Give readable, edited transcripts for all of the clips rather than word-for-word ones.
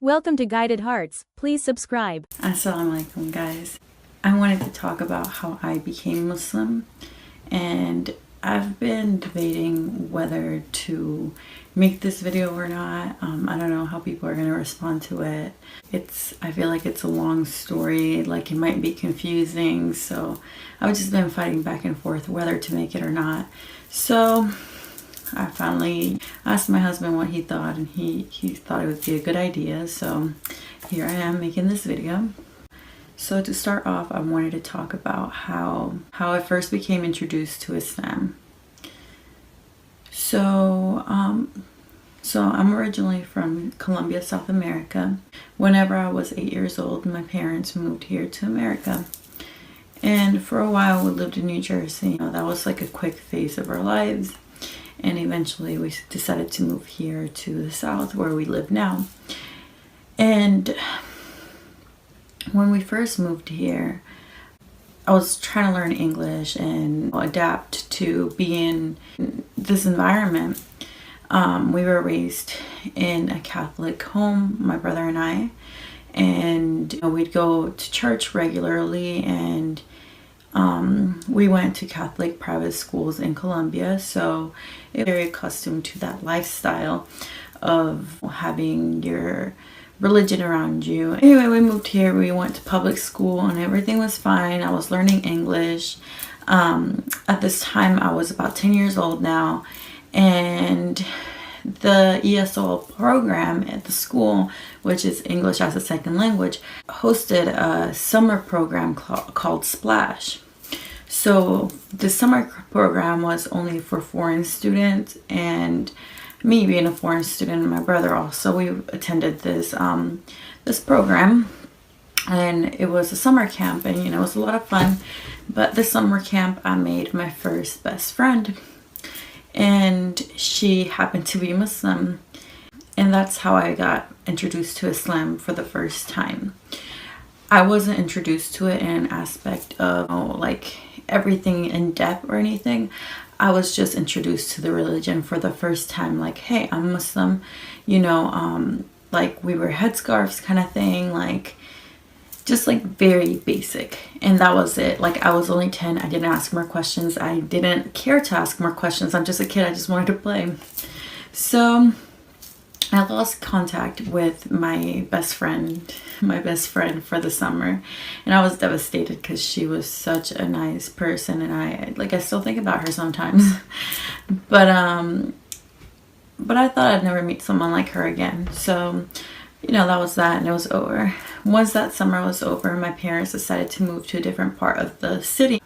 Welcome to Guided Hearts. Please subscribe. Assalamu alaikum, guys. I wanted to talk about how I became Muslim, and I've been debating whether to make this video or not. I don't know how people are going to respond to it. I feel like it's a long story, like it might be confusing, so I've just been fighting back and forth whether to make it or not. So I finally asked my husband what he thought, and he thought it would be a good idea, so here I am making this video. So to start off, I wanted to talk about how I first became introduced to Islam. So I'm originally from Colombia, South America. Whenever I was 8 years old, my parents moved here to America. And for a while we lived in New Jersey. That was like a quick phase of our lives. And eventually we decided to move here to the South where we live now. And when we first moved here, I was trying to learn English and adapt to be in this environment. We were raised in a Catholic home, my brother and I, and we'd go to church regularly, and we went to Catholic private schools in Colombia, so it was very accustomed to that lifestyle of having your religion around you. Anyway, we moved here, we went to public school, and everything was fine. I was learning English. At this time, I was about 10 years old now, and the ESOL program at the school, which is English as a Second Language, hosted a summer program called Splash. So the summer program was only for foreign students, and me being a foreign student and my brother also, we attended this this program, and it was a summer camp, and it was a lot of fun. But this summer camp, I made my first best friend, and she happened to be Muslim, and that's how I got introduced to Islam for the first time. I wasn't introduced to it in an aspect of like everything in depth or anything. I was just introduced to the religion for the first time, like, hey, I'm Muslim, like we wear headscarves kind of thing, like just like very basic, and that was it. Like, I was only 10. I didn't ask more questions. I didn't care to ask more questions. I'm just a kid. I just wanted to play. So I lost contact with my best friend for the summer, and I was devastated because she was such a nice person, and I still think about her sometimes. but I thought I'd never meet someone like her again. So that was that, and it was over. Once that summer was over, my parents decided to move to a different part of the city.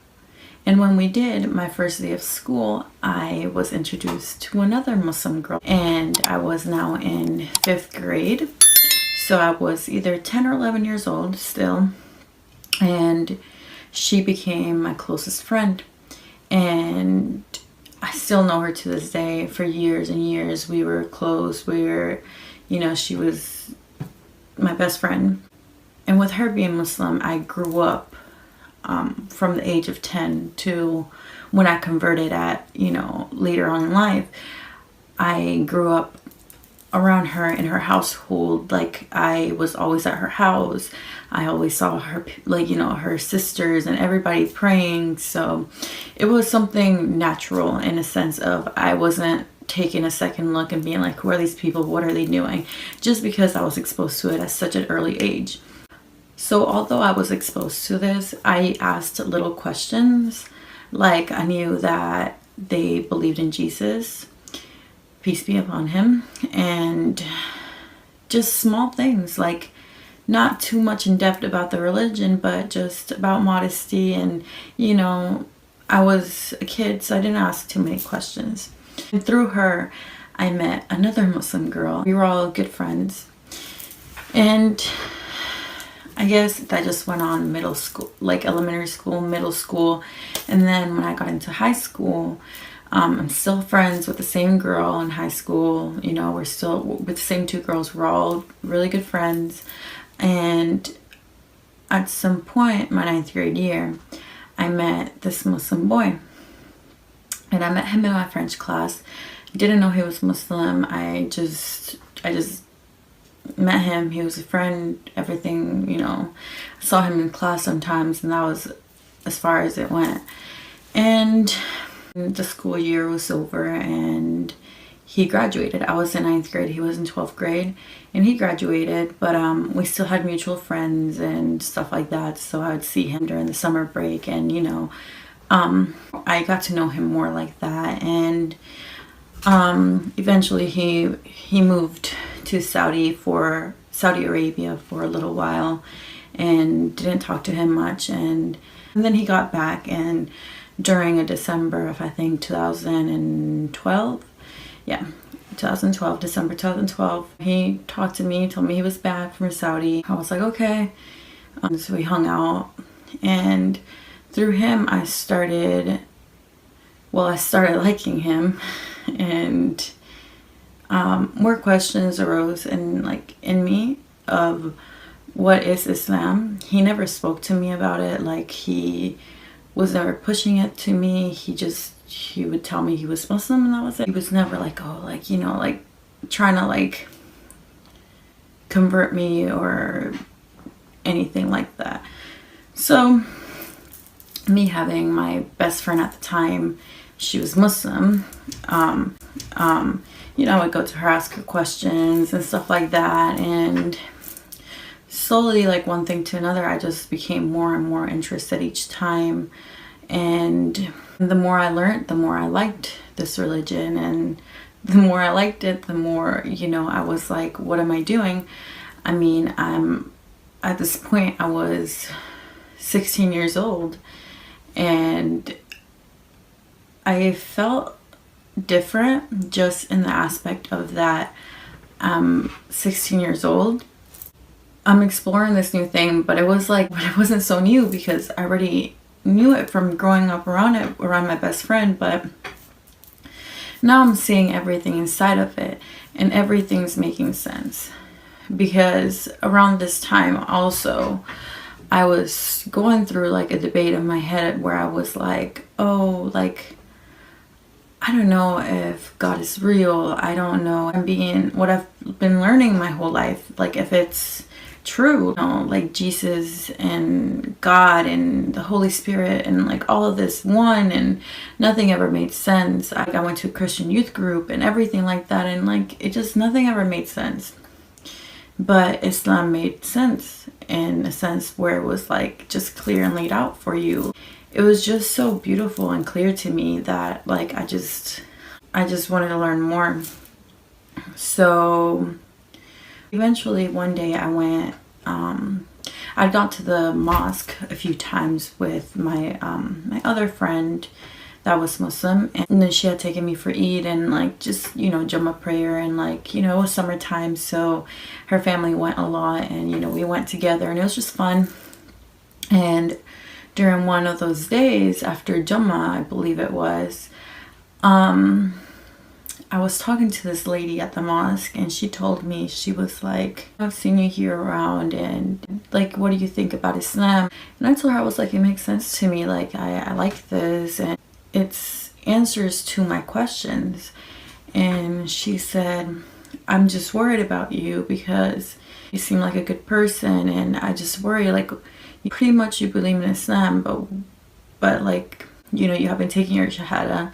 And when we did, my first day of school, I was introduced to another Muslim girl, and I was now in 5th grade. So I was either 10 or 11 years old still, and she became my closest friend. And I still know her to this day. For years and years, we were close. She was my best friend. And with her being Muslim, I grew up from the age of 10 to when I converted at, later on in life. I grew up around her in her household. Like, I was always at her house. I always saw her, her sisters and everybody praying. So it was something natural in a sense of I wasn't taking a second look and being like, who are these people? What are they doing? Just because I was exposed to it at such an early age. So although I was exposed to this, I asked little questions. Like, I knew that they believed in Jesus, peace be upon him, and just small things, like not too much in depth about the religion, but just about modesty. And I was a kid, so I didn't ask too many questions. And through her, I met another Muslim girl. We were all good friends, and I guess that just went on middle school, like elementary school, middle school. And then when I got into high school, I'm still friends with the same girl in high school. We're still with the same two girls. We're all really good friends. And at some point, my 9th grade year, I met this Muslim boy. And I met him in my French class. Didn't know he was Muslim. I just met him, he was a friend, everything, you know. I saw him in class sometimes, and that was as far as it went. And the school year was over and he graduated. I was in 9th grade, he was in 12th grade, and he graduated, but we still had mutual friends and stuff like that, so I would see him during the summer break, and you know, I got to know him more like that. And eventually he moved to Saudi Arabia for a little while, and didn't talk to him much, and then he got back, and during a December of, I think, 2012, yeah, 2012, December 2012, he talked to me, told me he was back from Saudi. I was like, okay. So we hung out, and through him I started liking him, and more questions arose in me of what is Islam. He never spoke to me about it, like he was never pushing it to me. He would tell me he was Muslim, and that was it. He was never like, oh, like, you know, like trying to like convert me or anything like that. So me having my best friend at the time, she was Muslim, you know, I would go to her, ask her questions and stuff like that, and slowly, like one thing to another, I just became more and more interested each time. And the more I learned, the more I liked this religion, and the more I liked it, the more, you know, I was like, what am I doing? I mean, at this point I was 16 years old, and I felt different just in the aspect of that I'm 16 years old. I'm exploring this new thing, but it wasn't so new because I already knew it from growing up around my best friend. But now I'm seeing everything inside of it, and everything's making sense, because around this time also I was going through like a debate in my head where I was like, oh, like, I don't know if God is real. I don't know. What I've been learning my whole life, like if it's true, you know, like Jesus and God and the Holy Spirit and like all of this one, and nothing ever made sense. I went to a Christian youth group and everything like that, and like it just, nothing ever made sense. But Islam made sense in a sense where it was like just clear and laid out for you. It was just so beautiful and clear to me that like I just wanted to learn more. So eventually one day I went, I'd gone to the mosque a few times with my my other friend that was Muslim, and then she had taken me for Eid and like just, you know, Jummah prayer, and like, you know, it was summertime, so her family went a lot, and you know, we went together, and it was just fun. And during one of those days after Jummah, I believe it was, I was talking to this lady at the mosque, and she told me, she was like, I've seen you here around, and like, what do you think about Islam? And I told her, I was like, it makes sense to me, like I like this, and it's answers to my questions. And she said, I'm just worried about you because you seem like a good person, and I just worry, like, pretty much you believe in Islam, but like, you know, you haven't taken your Shahada.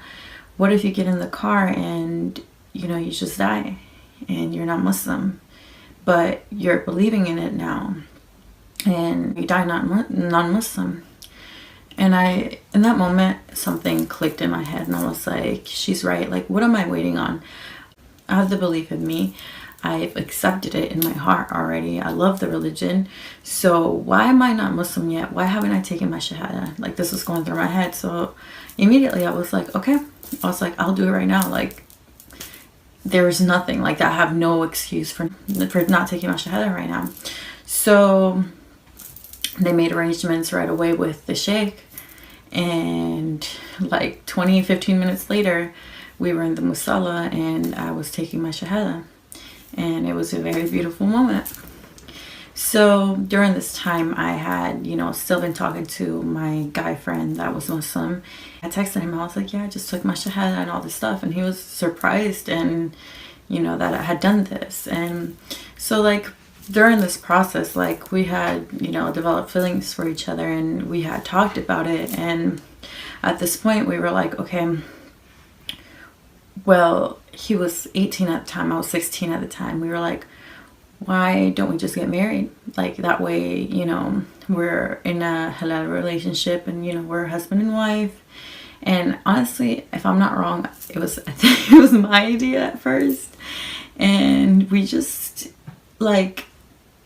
What if you get in the car and, you know, you just die and you're not Muslim, but you're believing in it now, and you die non-Muslim? And in that moment, something clicked in my head, and I was like, she's right. Like, what am I waiting on? I have the belief in me. I've accepted it in my heart already. I love the religion. So why am I not Muslim yet? Why haven't I taken my Shahada? Like, this was going through my head. So immediately I was like, okay. I was like, I'll do it right now. Like, there's nothing. Like, I have no excuse for not taking my Shahada right now. So they made arrangements right away with the sheikh. And like 15 minutes later, we were in the musalla, and I was taking my Shahada. And it was a very beautiful moment. So during this time, I had, you know, still been talking to my guy friend that was Muslim. I texted him, I was like, yeah, I just took my Shahada and all this stuff. And he was surprised, and that I had done this. And so like during this process, like we had, developed feelings for each other, and we had talked about it. And at this point we were like, okay, well, he was 18 at the time, I was 16 at the time. We were like, why don't we just get married? Like that way, we're in a halal relationship, and we're husband and wife. And honestly, if I'm not wrong, I think it was my idea at first. And we just like,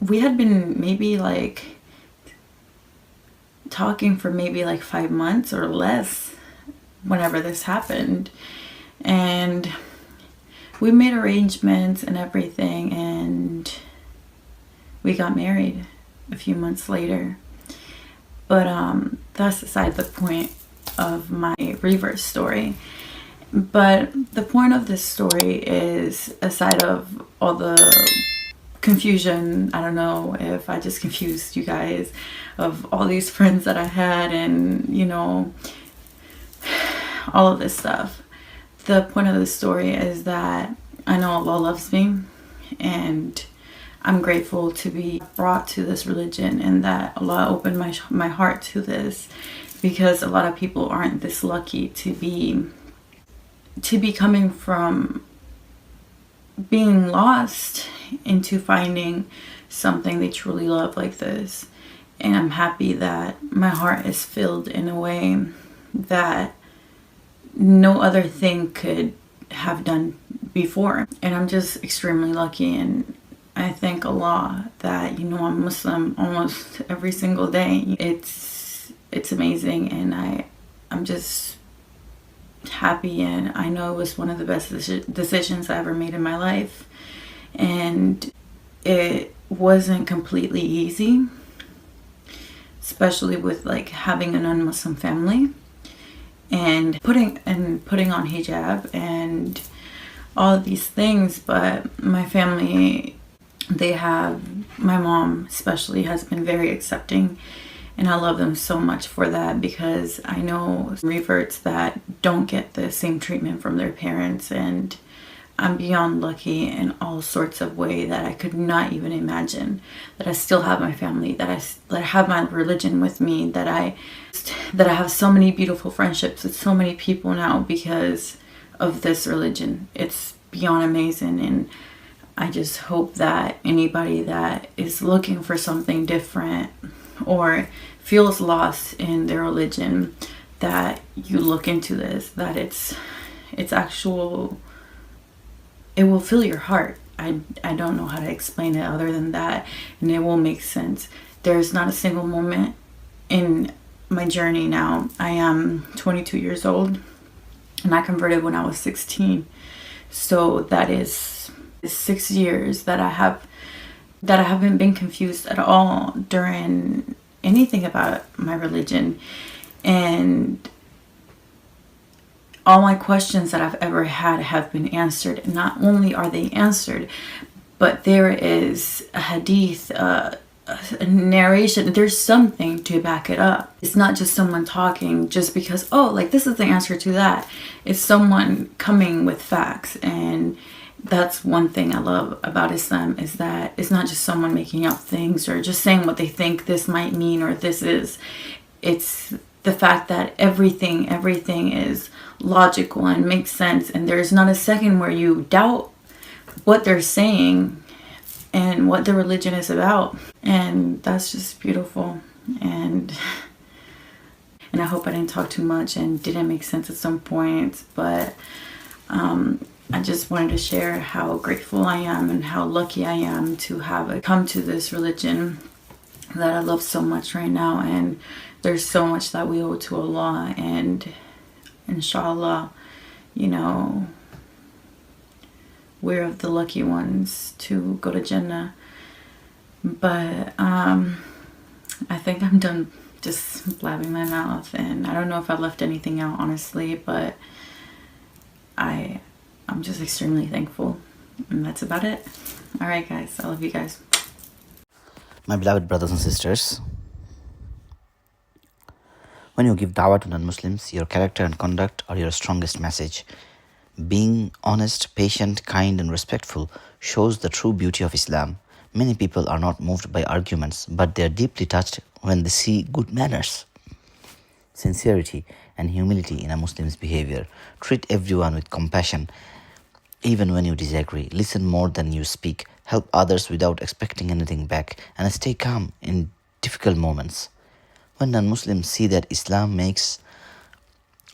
we had been maybe like talking for maybe like 5 months or less whenever this happened. And we made arrangements and everything, and we got married a few months later. But that's beside the point of my Revert story. But the point of this story is, aside of all the confusion, I don't know if I just confused you guys, of all these friends that I had, and all of this stuff. The point of the story is that I know Allah loves me, and I'm grateful to be brought to this religion, and that Allah opened my heart to this, because a lot of people aren't this lucky to be coming from being lost into finding something they truly love like this. And I'm happy that my heart is filled in a way that no other thing could have done before. And I'm just extremely lucky, and I thank Allah that I'm Muslim almost every single day. It's amazing, and I'm just happy, and I know it was one of the best decisions I ever made in my life. And it wasn't completely easy, especially with like having a non-Muslim family, and putting on hijab and all of these things. But my family, my mom especially has been very accepting, and I love them so much for that, because I know reverts that don't get the same treatment from their parents, and I'm beyond lucky in all sorts of ways that I could not even imagine. That I still have my family, that I have my religion with me, that I have so many beautiful friendships with so many people now because of this religion. It's beyond amazing, and I just hope that anybody that is looking for something different or feels lost in their religion, that you look into this, that it's actual. It will fill your heart. I don't know how to explain it other than that, and it will make sense. There's not a single moment in my journey now. I am 22 years old, and I converted when I was 16. So that is 6 years that I haven't been confused at all during anything about my religion. And all my questions that I've ever had have been answered. Not only are they answered, but there is a hadith, a narration. There's something to back it up. It's not just someone talking just because, oh, like this is the answer to that. It's someone coming with facts. And that's one thing I love about Islam, is that it's not just someone making up things or just saying what they think this might mean or this is. It's the fact that everything is logical and makes sense, and there's not a second where you doubt what they're saying and what the religion is about. And that's just beautiful. And I hope I didn't talk too much and didn't make sense at some points, but I just wanted to share how grateful I am and how lucky I am to have come to this religion that I love so much right now. And there's so much that we owe to Allah, and inshallah, we're of the lucky ones to go to Jannah. But I think I'm done just blabbing my mouth, and I don't know if I left anything out, honestly, but I'm just extremely thankful, and that's about it. All right, guys, I love you guys. My beloved brothers and sisters, when you give dawah to non-Muslims, your character and conduct are your strongest message. Being honest, patient, kind, and respectful shows the true beauty of Islam. Many people are not moved by arguments, but they are deeply touched when they see good manners, sincerity, and humility in a Muslim's behavior. Treat everyone with compassion, even when you disagree. Listen more than you speak. Help others without expecting anything back, and stay calm in difficult moments. When non-Muslims see that Islam makes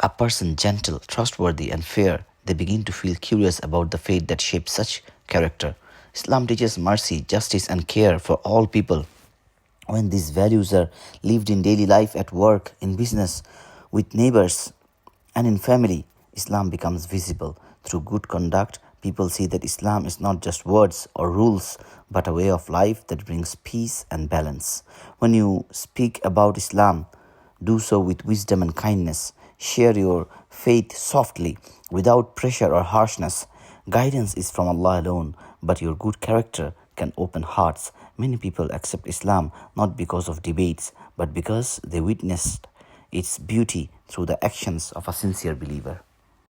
a person gentle, trustworthy, and fair, they begin to feel curious about the faith that shapes such character. Islam teaches mercy, justice, and care for all people. When these values are lived in daily life, at work, in business, with neighbors, and in family, Islam becomes visible. Through good conduct, people see that Islam is not just words or rules, but a way of life that brings peace and balance. When you speak about Islam, do so with wisdom and kindness. Share your faith softly, without pressure or harshness. Guidance is from Allah alone, but your good character can open hearts. Many people accept Islam not because of debates, but because they witnessed its beauty through the actions of a sincere believer.